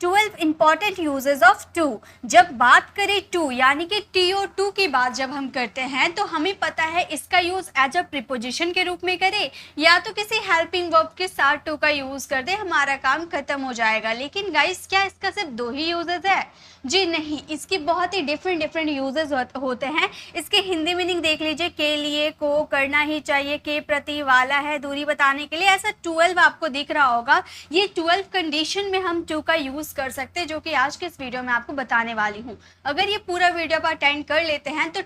12 important uses of to. जब बात करें टू यानी कि TO2 की बात जब हम करते हैं तो हमें पता है इसका यूज एज अ प्रीपोजिशन के रूप में करें या तो किसी हेल्पिंग वर्ब के साथ टू का यूज कर दे, हमारा काम खत्म हो जाएगा। लेकिन गाइस क्या इसका सिर्फ 2 ही यूजेस है? जी नहीं, इसकी बहुत ही डिफरेंट यूजेस होते हैं। इसके हिंदी मीनिंग देख लीजिए, के लिए, को, करना ही चाहिए, के प्रति, वाला है, दूरी बताने के लिए, ऐसा 12 आपको दिख रहा होगा। ये 12 कंडीशन में हम टू का यूज कर सकते हैं, जो कि आज के इस वीडियो में आपको बताने वाली हूँ। अगर ये पूरा वीडियो आप अटेंड कर लेते हैं तो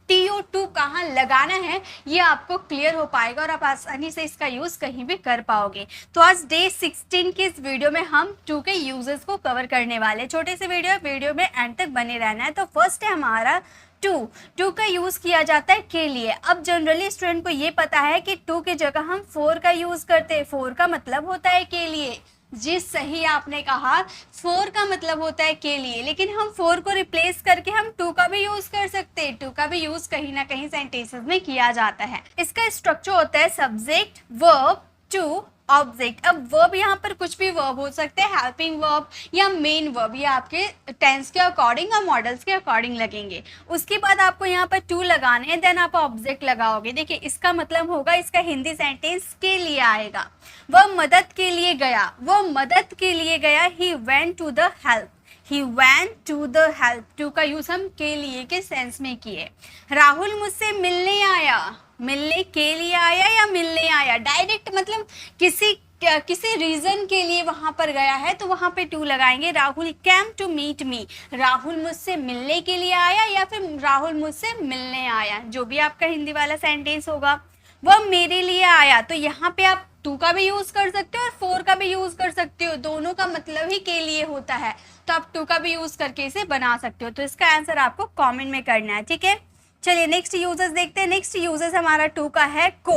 TO2 कहाँ लगाना है ये आपको क्लियर हो पाएगा और आप आसानी से इसका यूज कहीं भी कर पाओगे। तो आज डे 16 के इस वीडियो में हम टू के यूजेस को कवर करने वाले। छोटे से वीडियो में एंड तक बने रहना है। तो फर्स्ट है हमारा टू का यूज किया जाता है के लिए। अब जनरली स्टूडेंट को ये पता है कि टू की जगह हम फोर का यूज करते हैं। फोर का मतलब होता है के लिए। जी सही आपने कहा, फोर का मतलब होता है के लिए, लेकिन हम फोर को रिप्लेस करके हम टू का भी यूज कर सकते हैं। टू का भी यूज कहीं ना कहीं सेंटेंसेस में किया जाता है। इसका स्ट्रक्चर होता है सब्जेक्ट, वर्ब, टू, ऑब्जेक्ट। अब वर्ब यहाँ पर कुछ भी वर्ब हो सकते हैं, हेल्पिंग वर्ब या मेन वर्ब, ये आपके टेंस के अकॉर्डिंग और मॉडल्स के अकॉर्डिंग लगेंगे। उसके बाद आपको यहाँ पर टू लगाने हैं, देन आप ऑब्जेक्ट लगाओगे। देखिए इसका मतलब होगा, इसका हिंदी सेंटेंस के लिए आएगा। वह मदद के लिए गया, वह मदद के लिए गया, he went to the help, he went to the help. To का यूज हम के लिए के सेंस में किए। राहुल मुझसे मिलने आया, मिलने के लिए आया या मिलने आया, डायरेक्ट मतलब किसी रीजन के लिए वहां पर गया है तो वहां पे टू लगाएंगे। Rahul came to meet me, Rahul मुझसे मिलने के लिए आया या फिर राहुल मुझसे मिलने आया, जो भी आपका हिंदी वाला सेंटेंस होगा। वह मेरे लिए आया, तो यहाँ पे आप टू का भी यूज कर सकते हो और फोर का भी यूज कर सकते हो, दोनों का मतलब ही के लिए होता है, तो आप टू का भी यूज करके इसे बना सकते हो। तो इसका आंसर आपको कमेंट में करना है, ठीक है। चलिए नेक्स्ट यूजेस देखते हैं। नेक्स्ट यूजेस हमारा टू का है को।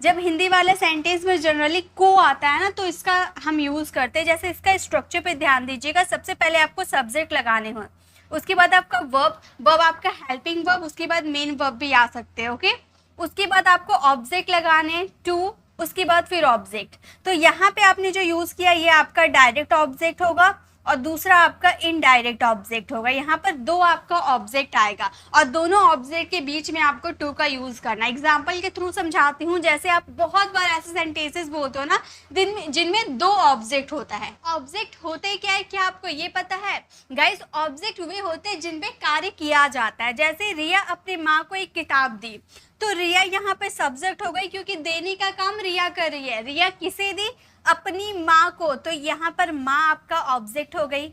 जब हिंदी वाले सेंटेंस में जनरली को आता है ना तो इसका हम यूज करते हैं। जैसे इसका स्ट्रक्चर पे ध्यान दीजिएगा, सबसे पहले आपको सब्जेक्ट लगाने हो, उसके बाद आपका वर्ब आपका हेल्पिंग वर्ब, उसके बाद मेन वर्ब भी आ सकते हैं, ओके। उसके बाद आपको ऑब्जेक्ट लगाने टू, उसके बाद फिर ऑब्जेक्ट। तो यहाँ पे आपने जो यूज किया ये आपका डायरेक्ट ऑब्जेक्ट होगा और दूसरा आपका इनडायरेक्ट ऑब्जेक्ट होगा। यहाँ पर दो आपका ऑब्जेक्ट आएगा और दोनों ऑब्जेक्ट के बीच में आपको टू का यूज करना। एग्जाम्पल के थ्रू समझाती हूँ। जैसे आप बहुत बार ऐसे सेंटेंसेस बोलते हो ना जिनमें दो ऑब्जेक्ट होता है। ऑब्जेक्ट होते क्या है, क्या आपको ये पता है गाइस? ऑब्जेक्ट वे होते हैं जिनपे कार्य किया जाता है। जैसे रिया अपनी माँ को एक किताब दी, तो रिया यहाँ पे सब्जेक्ट हो गई क्योंकि देने का काम रिया कर रही है। रिया किसे दी? अपनी माँ को, तो यहाँ पर माँ आपका ऑब्जेक्ट हो गई,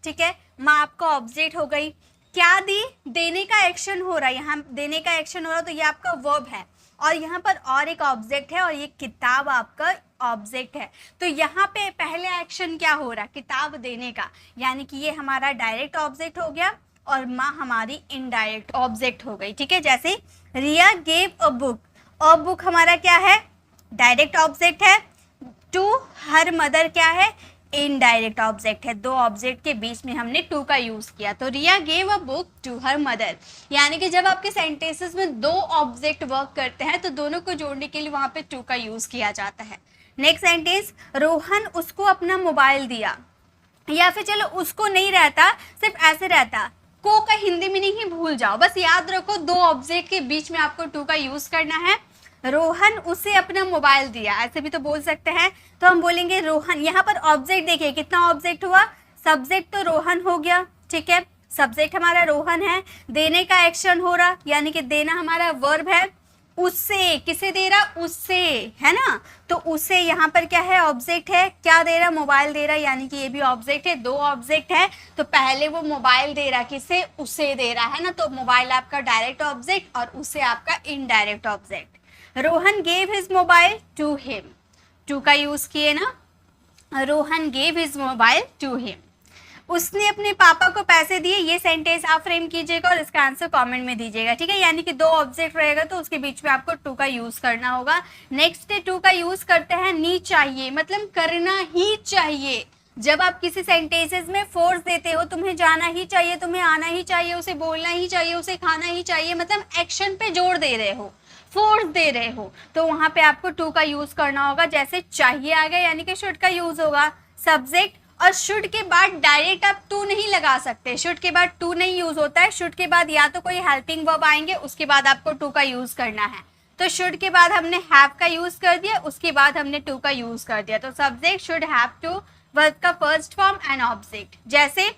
ठीक है। माँ आपका ऑब्जेक्ट हो गई। क्या दी? देने का एक्शन हो रहा है, यहाँ देने का एक्शन हो रहा है तो ये आपका वर्ब है और यहाँ पर और एक ऑब्जेक्ट है और ये किताब आपका ऑब्जेक्ट है। तो यहाँ पे पहले एक्शन क्या हो रहा है? किताब देने का, यानी कि ये हमारा डायरेक्ट ऑब्जेक्ट हो गया और माँ हमारी इनडायरेक्ट ऑब्जेक्ट हो गई, ठीक है। जैसे Riya gave a book, a book हमारा क्या है? डायरेक्ट ऑब्जेक्ट है। टू हर मदर क्या है? इनडायरेक्ट ऑब्जेक्ट है। दो ऑब्जेक्ट के बीच में हमने टू का यूज किया, तो Riya gave a book to her mother. यानी कि जब आपके सेंटेंसेस में दो ऑब्जेक्ट वर्क करते हैं तो दोनों को जोड़ने के लिए वहां पे टू का यूज किया जाता है। नेक्स्ट सेंटेंस, रोहन उसको अपना मोबाइल दिया, या फिर चलो उसको नहीं रहता, सिर्फ ऐसे रहता। को का हिंदी मीनिंग ही भूल जाओ, बस याद रखो दो ऑब्जेक्ट के बीच में आपको टू का यूज करना है। रोहन उसे अपना मोबाइल दिया, ऐसे भी तो बोल सकते हैं। तो हम बोलेंगे रोहन। यहाँ पर ऑब्जेक्ट देखिए कितना ऑब्जेक्ट हुआ, सब्जेक्ट तो रोहन हो गया, ठीक है। सब्जेक्ट हमारा रोहन है, देने का एक्शन हो रहा यानी कि देना हमारा वर्ब है। उससे, किसे दे रहा? उससे, है ना। तो उसे यहाँ पर क्या है? ऑब्जेक्ट है। क्या दे रहा? मोबाइल दे रहा, यानी कि ये भी ऑब्जेक्ट है। दो ऑब्जेक्ट है तो पहले वो मोबाइल दे रहा, किसे? उसे दे रहा है ना, तो मोबाइल आपका डायरेक्ट ऑब्जेक्ट और उसे आपका indirect object. Rohan gave his mobile to him, to का यूज किए ना, Rohan gave his mobile to him. उसने अपने पापा को पैसे दिए, ये सेंटेंस आप फ्रेम कीजिएगा और इसका आंसर कमेंट में दीजिएगा, ठीक है। यानी कि दो ऑब्जेक्ट रहेगा तो उसके बीच में आपको टू का यूज करना होगा। नेक्स्ट टू का यूज करते हैं नी चाहिए, मतलब करना ही चाहिए। जब आप किसी सेंटेंसेस में फोर्स देते हो, तुम्हें जाना ही चाहिए, तुम्हें आना ही चाहिए, उसे बोलना ही चाहिए, उसे खाना ही चाहिए, मतलब एक्शन पे जोर दे रहे हो, फोर्स दे रहे हो, तो वहां पे आपको टू का यूज करना होगा। जैसे चाहिए आ गया यानी कि शुड का यूज होगा। सब्जेक्ट और शुड के बाद डायरेक्ट आप टू नहीं लगा सकते, शुड के बाद टू नहीं यूज होता है, शुड के बाद या तो कोई हेल्पिंग वर्ब आएंगे, उसके बाद आपको टू का यूज करना है। तो शुड के बाद हमने हैव का यूज कर दिया, उसके बाद हमने टू का यूज कर दिया। तो subject should have to, verb का फर्स्ट फॉर्म एंड ऑब्जेक्ट। जैसे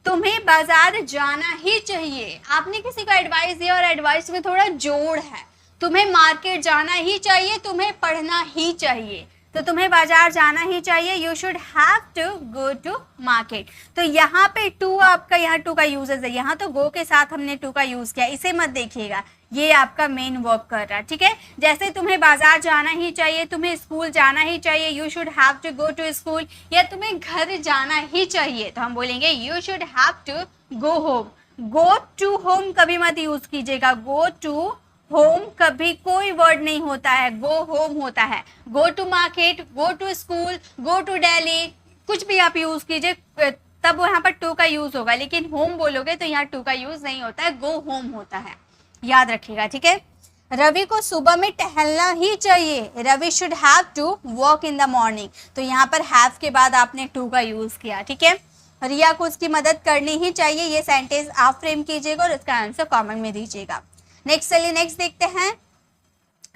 तुम्हें बाजार जाना ही चाहिए, आपने किसी को एडवाइस दिया और एडवाइस में थोड़ा जोड़ है, तुम्हें मार्केट जाना ही चाहिए, तुम्हें पढ़ना ही चाहिए, तो तुम्हें बाजार जाना ही चाहिए, you should have to go to market. तो यहाँ पे टू आपका, यहाँ टू का यूजेस है, यहाँ तो गो के साथ हमने टू का यूज किया, इसे मत देखिएगा, ये आपका मेन वर्ब कर रहा है, ठीक है। जैसे तुम्हें बाजार जाना ही चाहिए, तुम्हें स्कूल जाना ही चाहिए, you should have to go to school, या तुम्हें घर जाना ही चाहिए, तो हम बोलेंगे you should have to go home. Go to home कभी मत यूज कीजिएगा, गो टू होम कभी कोई वर्ड नहीं होता है, गो होम होता है। Go to market, go to school, go to Delhi, कुछ भी आप यूज कीजिए तब यहाँ पर टू का यूज होगा, लेकिन होम बोलोगे तो यहाँ टू का यूज नहीं होता है, गो होम होता है, याद रखिएगा, ठीक है। रवि को सुबह में टहलना ही चाहिए, Ravi should have to walk in the morning, तो यहाँ पर हैव के बाद आपने टू का यूज किया, ठीक है। रिया को उसकी मदद करनी ही चाहिए, ये सेंटेंस आप फ्रेम कीजिएगा और इसका आंसर कमेंट में दीजिएगा। नेक्स्ट, चलिए नेक्स्ट देखते हैं।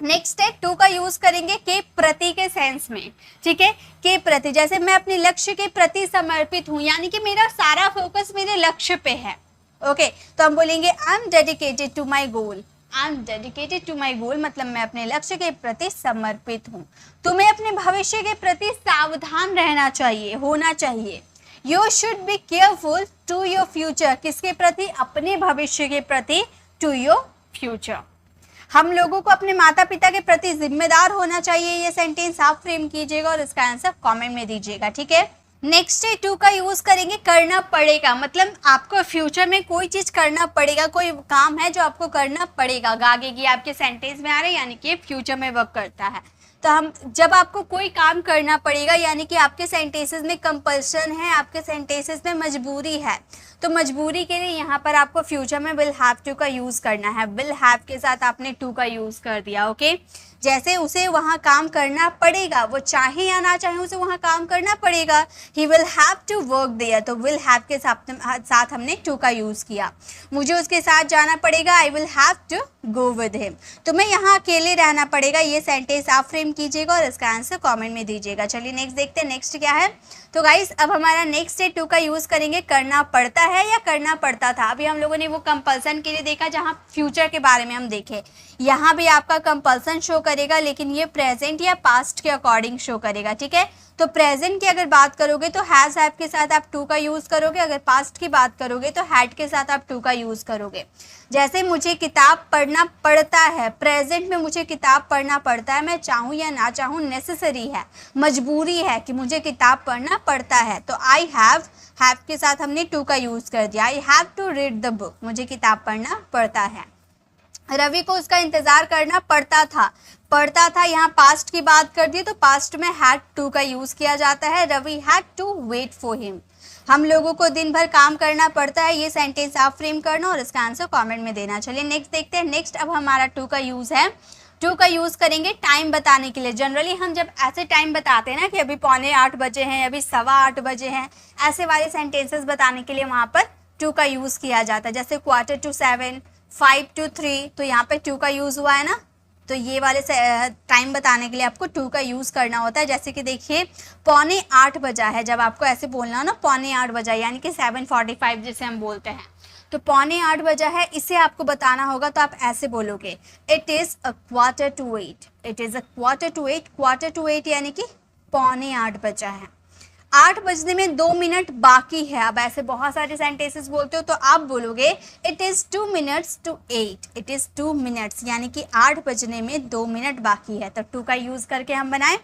नेक्स्ट है टू का यूज करेंगे के प्रति के सेंस में, ठीक है। के प्रति, जैसे मैं अपने लक्ष्य के प्रति समर्पित हूं, यानी कि मेरा सारा फोकस मेरे लक्ष्य पे है, ओके। तो हम बोलेंगे I am dedicated to my goal, I am dedicated to my goal मतलब मैं अपने लक्ष्य के प्रति समर्पित हूँ। तुम्हें अपने भविष्य के प्रति सावधान रहना चाहिए, होना चाहिए। You should be careful to your future, किसके प्रति? अपने भविष्य के प्रति, टू योर फ्यूचर। हम लोगों को अपने माता पिता के प्रति जिम्मेदार होना चाहिए, ये सेंटेंस आप फ्रेम कीजिएगा और इसका आंसर कमेंट में दीजिएगा, ठीक है। नेक्स्ट है टू का यूज करेंगे करना पड़ेगा, मतलब आपको फ्यूचर में कोई चीज करना पड़ेगा, कोई काम है जो आपको करना पड़ेगा, आगे की आपके सेंटेंस में आ रहा है, यानी कि फ्यूचर में वर्क करता है। तो हम जब आपको कोई काम करना पड़ेगा, यानी कि आपके सेंटेंसेस में कंपल्सन है, आपके सेंटेंसेस में मजबूरी है, तो मजबूरी के लिए यहाँ पर आपको फ्यूचर में विल हैव टू का यूज करना है। विल हैव के साथ आपने टू का यूज कर दिया, ओके। जैसे उसे वहाँ काम करना पड़ेगा, वो चाहे या ना चाहे उसे वहाँ काम करना पड़ेगा, he will have to work there, तो विल हैव के साथ हमने टू का यूज किया। मुझे उसके साथ जाना पड़ेगा, I will have to go with him, तुम्हें यहाँ अकेले रहना पड़ेगा, ये सेंटेंस आप फ्रेम कीजिएगा और इसका आंसर कमेंट में दीजिएगा। चलिए नेक्स्ट देखते हैं, नेक्स्ट क्या है। तो गाइस अब हमारा नेक्स्ट है टू का यूज करेंगे करना पड़ता है या करना पड़ता था। अभी हम लोगों ने वो कंपल्सन के लिए देखा जहाँ फ्यूचर के बारे में हम देखे, यहाँ भी आपका कंपल्सन शो करेगा, लेकिन ये प्रेजेंट या पास्ट के अकॉर्डिंग शो करेगा, ठीक है। तो प्रेजेंट की अगर बात करोगे तो हैज हैव के साथ आप टू का यूज करोगे, अगर पास्ट की बात करोगे तो हैड के साथ आप टू का यूज करोगे। जैसे मुझे किताब पढ़ना पड़ता है, प्रेजेंट में मुझे किताब पढ़ना पड़ता है, मैं चाहूँ या ना चाहूँ नेसेसरी है, मजबूरी है कि मुझे किताब पढ़ना पड़ता है, तो आई हैव के साथ हमने टू का यूज कर दिया। I have to read the book, मुझे किताब पढ़ना पड़ता है। रवि को उसका इंतजार करना पड़ता था, यहाँ पास्ट की बात कर दी तो पास्ट में हैड टू का यूज किया जाता है, Ravi had to wait for him. हम लोगों को दिन भर काम करना पड़ता है, ये सेंटेंस आप फ्रेम करना और इसका आंसर कमेंट में देना। चलिए नेक्स्ट देखते हैं। नेक्स्ट अब हमारा टू का यूज है, टू का यूज करेंगे टाइम बताने के लिए। जनरली हम जब ऐसे टाइम बताते हैं ना कि अभी 7:45 बजे हैं, अभी 8:15 बजे हैं, ऐसे वाले सेंटेंसेस बताने के लिए वहाँ पर टू का यूज किया जाता है। जैसे 7:15, 5:03, तो यहाँ पे टू का यूज हुआ है ना, तो ये वाले टाइम बताने के लिए आपको टू का यूज करना होता है। जैसे कि देखिए 7:45 बजा है, जब आपको ऐसे बोलना हो ना 7:45 बजा, यानी कि 7:45 जिसे हम बोलते हैं, तो 7:45 बजा है, इसे आपको बताना होगा तो आप ऐसे बोलोगे, इट इज 7:45, इट इज 7:45, 7:45 यानी कि 7:45 बजा है, 8 बजने में 2 मिनट बाकी है। अब ऐसे बहुत सारे सेंटेंसेस बोलते हो तो आप बोलोगे it is 2 minutes to 8, it is 2 minutes, यानी कि 8 बजने में 2 मिनट बाकी है। तो टू का यूज करके हम बनाए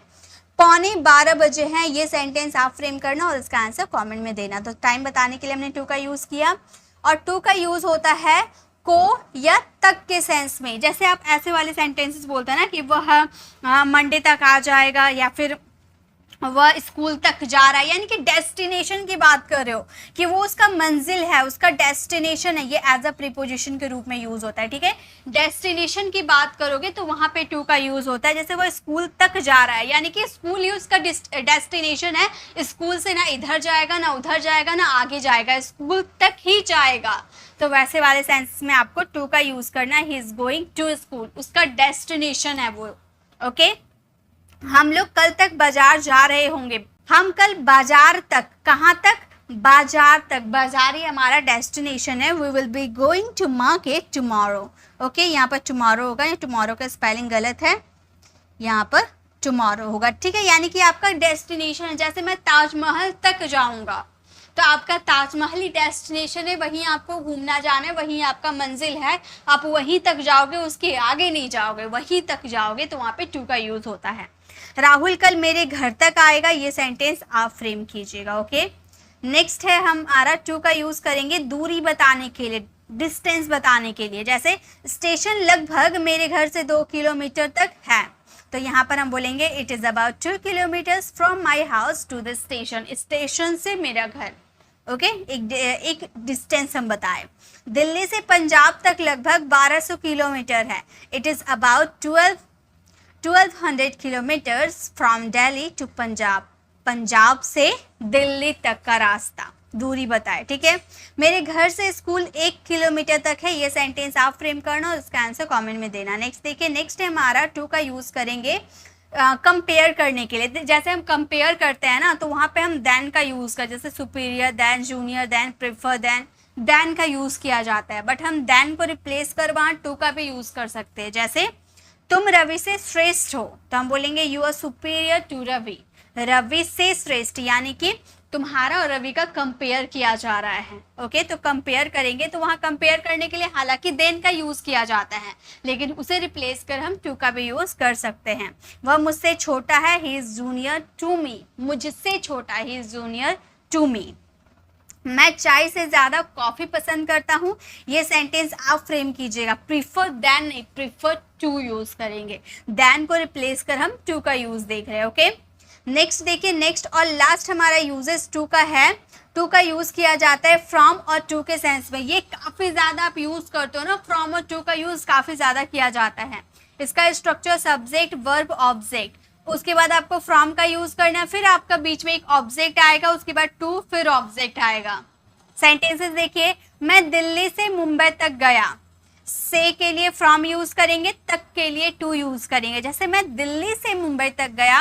11:15 बजे हैं, ये सेंटेंस आप फ्रेम करना और इसका आंसर कमेंट में देना। तो टाइम बताने के लिए हमने टू का यूज किया, और टू का यूज होता है को या तक के सेंस में। जैसे आप ऐसे वाले सेंटेंसेस बोलते हैं ना कि वह मंडे तक आ जाएगा, या फिर वह स्कूल तक जा रहा है, यानी कि डेस्टिनेशन की बात कर रहे हो कि वो उसका मंजिल है, उसका डेस्टिनेशन है, ये एज अ प्रीपोजिशन के रूप में यूज होता है। ठीक है, डेस्टिनेशन की बात करोगे तो वहां पे टू का यूज होता है। जैसे वो स्कूल तक जा रहा है, यानी कि स्कूल ही उसका डेस्टिनेशन है, स्कूल से ना इधर जाएगा ना उधर जाएगा ना आगे जाएगा, स्कूल तक ही जाएगा। तो वैसे वाले सेंस में आपको टू का यूज करना है। He is going to school, उसका डेस्टिनेशन है वो। ओके, हम लोग कल तक बाजार जा रहे होंगे। हम कल बाजार तक, कहाँ तक? बाजार तक। बाजार ही हमारा डेस्टिनेशन है। We will be going to market tomorrow. Okay, यहाँ पर टुमारो होगा, या टुमारो का स्पेलिंग गलत है, यहाँ पर टुमारो होगा। ठीक है, यानी कि आपका डेस्टिनेशन है। जैसे मैं ताजमहल तक जाऊंगा, तो आपका ताजमहल ही डेस्टिनेशन है, वहीं आपको घूमना जाना है, वहीं आपका मंजिल है, आप वहीं तक जाओगे, उसके आगे नहीं जाओगे, वहीं तक जाओगे, तो वहाँ पे टू का यूज होता है। राहुल कल मेरे घर तक आएगा, ये सेंटेंस आप फ्रेम कीजिएगा। ओके, नेक्स्ट है हमारा टू का यूज करेंगे दूरी बताने के लिए, डिस्टेंस बताने के लिए। जैसे स्टेशन लगभग मेरे घर से 2 किलोमीटर तक है, तो यहाँ पर हम बोलेंगे it is about 2 kilometres from my house to the station. Station से मेरा घर। ओके, एक डिस्टेंस हम बताएं। दिल्ली से पंजाब तक लगभग 1200 किलोमीटर है। It is about 1200 kilometres from Delhi to Punjab. Punjab से दिल्ली तक का रास्ता, दूरी बताए। ठीक है, मेरे घर से स्कूल 1 किलोमीटर तक है, ये सेंटेंस आप फ्रेम करना और इसका आंसर कमेंट में देना। नेक्स्ट देखिए, नेक्स्ट है हमारा टू का यूज करेंगे कंपेयर करने के लिए। जैसे हम कंपेयर करते हैं ना, तो वहाँ पे हम देन का यूज कर, जैसे superior than, junior than, prefer than का यूज किया जाता है। बट हम देन को रिप्लेस कर वहाँ टू का भी यूज कर सकते हैं। जैसे तुम रवि से श्रेष्ठ हो, तो हम बोलेंगे you are superior to Ravi. Ravi से श्रेष्ठ, यानी कि तुम्हारा और रवि का कंपेयर किया जा रहा है। ओके, तो कंपेयर करेंगे तो वहाँ कंपेयर करने के लिए हालांकि देन का यूज किया जाता है, लेकिन उसे रिप्लेस कर हम टू का भी यूज कर सकते हैं। वह मुझसे छोटा है, he is junior to me. मुझसे छोटा, he is junior to me. मैं चाय से ज्यादा कॉफी पसंद करता हूँ, ये सेंटेंस आप फ्रेम कीजिएगा। प्रीफर देन नहीं, प्रीफर टू यूज करेंगे। देन को रिप्लेस कर हम टू का यूज देख रहे हैं। ओके, नेक्स्ट देखिए, नेक्स्ट और लास्ट हमारा यूजेस टू का है। टू का यूज किया जाता है फ्रॉम और टू के सेंस में। ये काफी ज्यादा आप यूज करते हो ना, फ्रॉम और टू का यूज काफी ज्यादा किया जाता है। इसका स्ट्रक्चर सब्जेक्ट वर्ब ऑब्जेक्ट, उसके बाद आपको फ्रॉम का यूज करना है, फिर आपका बीच में एक ऑब्जेक्ट आएगा, उसके बाद टू, फिर ऑब्जेक्ट आएगा। सेंटेंसेस देखिए, मैं दिल्ली से मुंबई तक गया। से के लिए फ्रॉम यूज करेंगे, तक के लिए टू यूज करेंगे। जैसे मैं दिल्ली से मुंबई तक गया,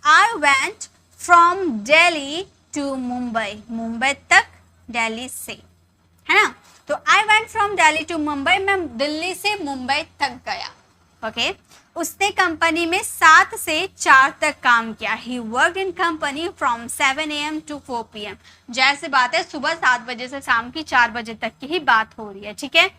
I went from Delhi to Mumbai. Mumbai तक, दिल्ली से, है ना। तो I went from Delhi to Mumbai, मैं दिल्ली से मुंबई तक गया। ओके, उसने कंपनी में 7 से 4 तक काम किया। He worked in company from 7 AM to 4 PM। जैसे बात है, सुबह 7 बजे से शाम की 4 बजे तक की ही बात हो रही है। ठीक है,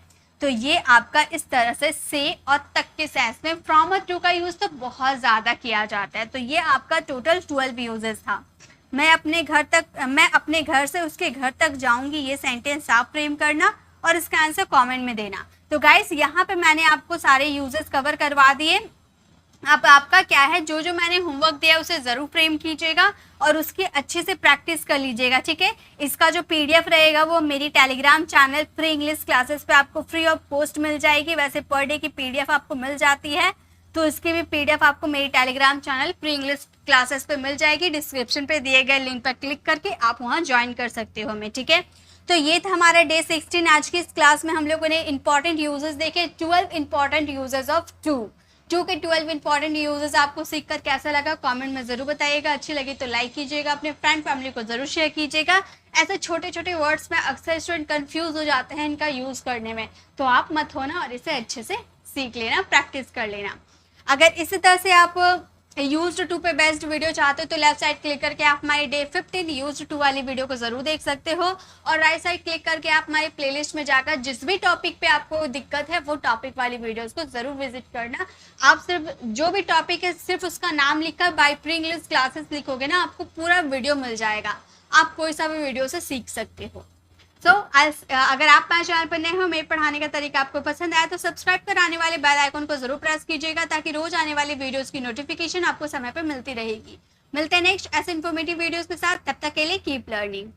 तो ये आपका इस तरह से और तक के सेंस में फ्रॉम और टू का यूज तो बहुत ज्यादा किया जाता है। तो ये आपका टोटल 12 यूजेस था। मैं अपने घर से उसके घर तक जाऊंगी, ये सेंटेंस आप फ्रेम करना और इसका आंसर कमेंट में देना। तो गाइस, यहाँ पे मैंने आपको सारे यूजेस कवर करवा दिए। अब आपका क्या है, जो जो मैंने होमवर्क दिया उसे जरूर फ्रेम कीजिएगा और उसकी अच्छे से प्रैक्टिस कर लीजिएगा। ठीक है, इसका जो PDF रहेगा वो मेरी Telegram channel pre English classes पे आपको फ्री ऑफ कॉस्ट मिल जाएगी। वैसे पर डे की PDF आपको मिल जाती है, तो इसकी भी PDF आपको मेरी Telegram channel pre English classes पे मिल जाएगी। डिस्क्रिप्शन पे दिए गए लिंक पर क्लिक करके आप वहाँ ज्वाइन कर सकते हो हमें। ठीक है, तो ये था हमारा डे 16। आज की इस क्लास में हम लोगों ने इंपॉर्टेंट यूजेस देखे, 12 इंपॉर्टेंट यूजेस ऑफ टू के 12 इंपॉर्टेंट यूजेस आपको सीखकर कैसा लगा कमेंट में जरूर बताइएगा। अच्छी लगी तो लाइक कीजिएगा, अपने फ्रेंड फैमिली को जरूर शेयर कीजिएगा। ऐसे छोटे छोटे वर्ड्स में अक्सर स्टूडेंट कंफ्यूज हो जाते हैं इनका यूज करने में, तो आप मत होना और इसे अच्छे से सीख लेना, प्रैक्टिस कर लेना। अगर इसी तरह से आप यूज्ड टू पे बेस्ड वीडियो चाहते हो तो लेफ्ट साइड क्लिक करके आप हमारी डे 15 यूज्ड टू वाली वीडियो को जरूर देख सकते हो, और राइट साइड क्लिक करके आप हमारी प्लेलिस्ट में जाकर जिस भी टॉपिक पे आपको दिक्कत है वो टॉपिक वाली वीडियोस को जरूर विजिट करना। आप सिर्फ जो भी टॉपिक है सिर्फ उसका नाम लिखकर बाय प्री इंग्लिश क्लासेस लिखोगे ना, आपको पूरा वीडियो मिल जाएगा, आप कोई सा भी वीडियो से सीख सकते हो। अगर आप मेरे चैनल पर नए हो, मेरे पढ़ाने का तरीका आपको पसंद आया तो सब्सक्राइब कर आने वाले बेल आइकन को जरूर प्रेस कीजिएगा, ताकि रोज आने वाली वीडियोस की नोटिफिकेशन आपको समय पर मिलती रहेगी। मिलते हैं नेक्स्ट ऐसे इन्फॉर्मेटिव वीडियोस के साथ, तब तक के लिए कीप लर्निंग।